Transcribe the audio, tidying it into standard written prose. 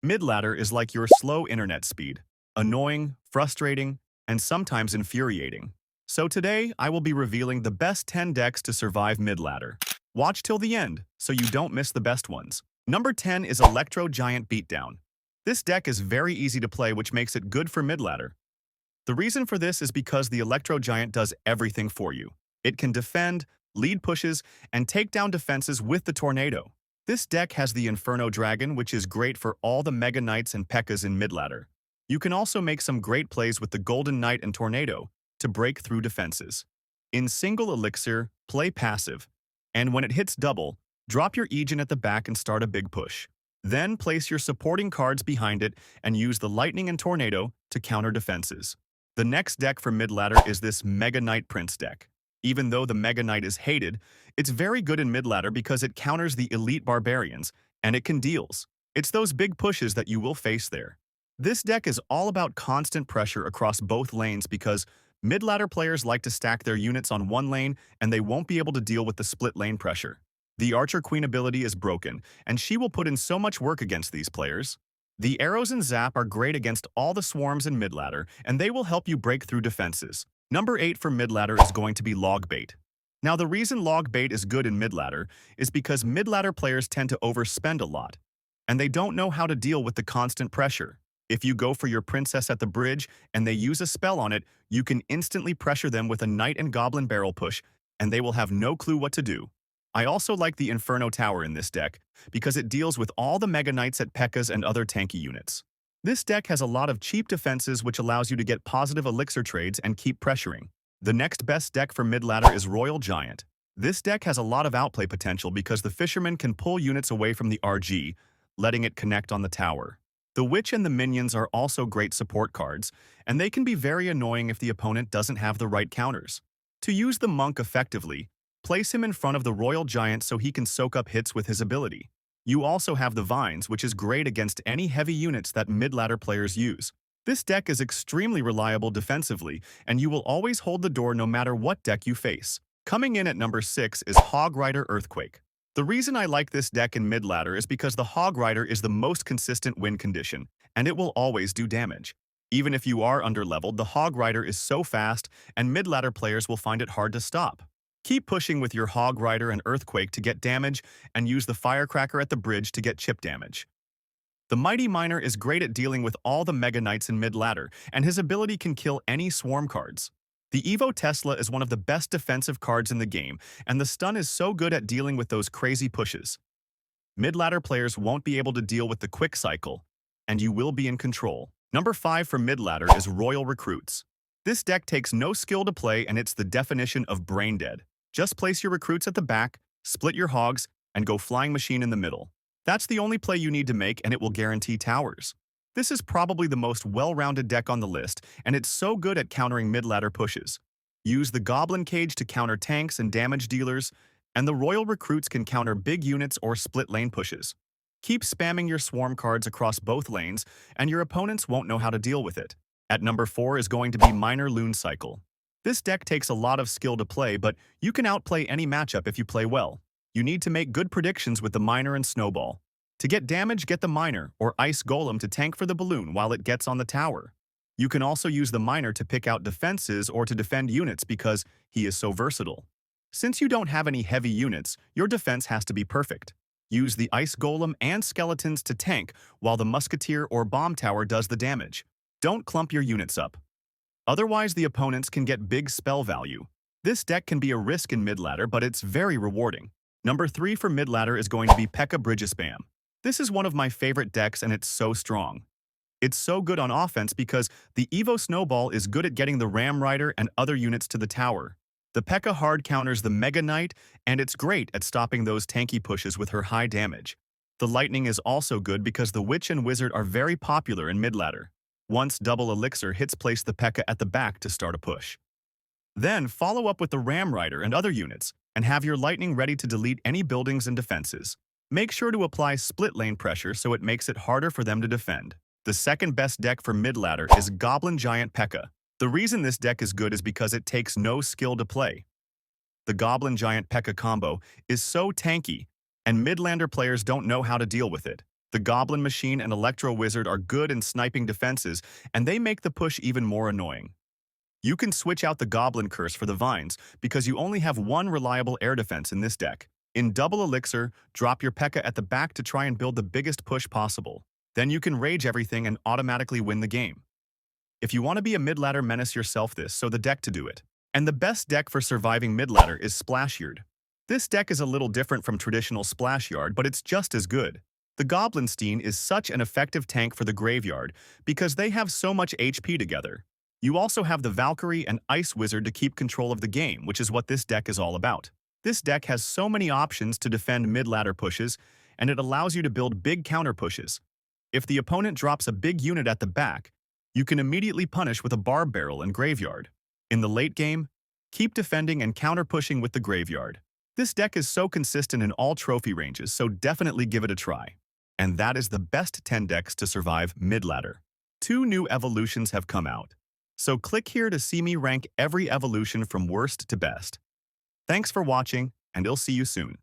Mid-ladder is like your slow internet speed, annoying, frustrating, and sometimes infuriating. So today, I will be revealing the best 10 decks to survive mid-ladder. Watch till the end, so you don't miss the best ones. Number 10 is Electro Giant Beatdown. This deck is very easy to play, which makes it good for mid-ladder. The reason for this is because the Electro Giant does everything for you. It can defend, lead pushes, and take down defenses with the Tornado. This deck has the Inferno Dragon, which is great for all the Mega Knights and P.E.K.K.A.s in mid-ladder. You can also make some great plays with the Golden Knight and Tornado to break through defenses. In single elixir, play passive, and when it hits double, drop your Aegon at the back and start a big push. Then place your supporting cards behind it and use the Lightning and Tornado to counter defenses. The next deck for mid-ladder is this Mega Knight Prince deck. Even though the Mega Knight is hated, it's very good in mid-ladder because it counters the elite barbarians, and it can deals. It's those big pushes that you will face there. This deck is all about constant pressure across both lanes because mid-ladder players like to stack their units on one lane and they won't be able to deal with the split lane pressure. The Archer Queen ability is broken, and she will put in so much work against these players. The arrows and zap are great against all the swarms in mid-ladder, and they will help you break through defenses. Number 8 for mid-ladder is going to be Log Bait. Now the reason Log Bait is good in mid-ladder is because mid-ladder players tend to overspend a lot, and they don't know how to deal with the constant pressure. If you go for your princess at the bridge and they use a spell on it, you can instantly pressure them with a knight and goblin barrel push, and they will have no clue what to do. I also like the Inferno Tower in this deck, because it deals with all the Mega Knights at P.E.K.K.A.s and other tanky units. This deck has a lot of cheap defenses which allows you to get positive elixir trades and keep pressuring. The next best deck for mid-ladder is Royal Giant. This deck has a lot of outplay potential because the Fisherman can pull units away from the RG, letting it connect on the tower. The Witch and the Minions are also great support cards, and they can be very annoying if the opponent doesn't have the right counters. To use the Monk effectively, place him in front of the Royal Giant so he can soak up hits with his ability. You also have the Vines, which is great against any heavy units that mid-ladder players use. This deck is extremely reliable defensively, and you will always hold the door no matter what deck you face. Coming in at number 6 is Hog Rider Earthquake. The reason I like this deck in mid-ladder is because the Hog Rider is the most consistent win condition, and it will always do damage. Even if you are underleveled, the Hog Rider is so fast, and mid-ladder players will find it hard to stop. Keep pushing with your Hog Rider and Earthquake to get damage, and use the Firecracker at the bridge to get chip damage. The Mighty Miner is great at dealing with all the Mega Knights in mid-ladder, and his ability can kill any swarm cards. The Evo Tesla is one of the best defensive cards in the game, and the stun is so good at dealing with those crazy pushes. Mid-ladder players won't be able to deal with the quick cycle, and you will be in control. Number 5 for mid-ladder is Royal Recruits. This deck takes no skill to play, and it's the definition of brain dead. Just place your recruits at the back, split your hogs, and go Flying Machine in the middle. That's the only play you need to make, and it will guarantee towers. This is probably the most well-rounded deck on the list, and it's so good at countering mid-ladder pushes. Use the Goblin Cage to counter tanks and damage dealers, and the Royal Recruits can counter big units or split lane pushes. Keep spamming your swarm cards across both lanes, and your opponents won't know how to deal with it. At number 4 is going to be Miner Loon Cycle. This deck takes a lot of skill to play, but you can outplay any matchup if you play well. You need to make good predictions with the Miner and Snowball. To get damage, get the Miner or Ice Golem to tank for the balloon while it gets on the tower. You can also use the Miner to pick out defenses or to defend units because he is so versatile. Since you don't have any heavy units, your defense has to be perfect. Use the Ice Golem and Skeletons to tank while the Musketeer or Bomb Tower does the damage. Don't clump your units up. Otherwise, the opponents can get big spell value. This deck can be a risk in mid-ladder, but it's very rewarding. Number 3 for mid-ladder is going to be P.E.K.K.A. Bridgespam. This is one of my favorite decks, and it's so strong. It's so good on offense because the Evo Snowball is good at getting the Ram Rider and other units to the tower. The P.E.K.K.A. hard counters the Mega Knight, and it's great at stopping those tanky pushes with her high damage. The Lightning is also good because the Witch and Wizard are very popular in mid-ladder. Once double elixir hits, place the P.E.K.K.A. at the back to start a push. Then follow up with the Ram Rider and other units, and have your Lightning ready to delete any buildings and defenses. Make sure to apply split lane pressure so it makes it harder for them to defend. The second best deck for mid-ladder is Goblin Giant P.E.K.K.A. The reason this deck is good is because it takes no skill to play. The Goblin Giant P.E.K.K.A. combo is so tanky, and mid-lander players don't know how to deal with it. The Goblin Machine and Electro Wizard are good in sniping defenses, and they make the push even more annoying. You can switch out the Goblin Curse for the Vines because you only have one reliable air defense in this deck. In Double Elixir, drop your P.E.K.K.A at the back to try and build the biggest push possible. Then you can rage everything and automatically win the game. If you want to be a mid-ladder menace yourself so the deck to do it. And the best deck for surviving mid-ladder is Splash Yard. This deck is a little different from traditional Splash Yard, but it's just as good. The Goblinstein is such an effective tank for the graveyard because they have so much HP together. You also have the Valkyrie and Ice Wizard to keep control of the game, which is what this deck is all about. This deck has so many options to defend mid-ladder pushes, and it allows you to build big counter pushes. If the opponent drops a big unit at the back, you can immediately punish with a Barb Barrel and Graveyard. In the late game, keep defending and counter-pushing with the Graveyard. This deck is so consistent in all trophy ranges, so definitely give it a try. And that is the best 10 decks to survive mid-ladder. 2 new evolutions have come out. So click here to see me rank every evolution from worst to best. Thanks for watching, and I'll see you soon.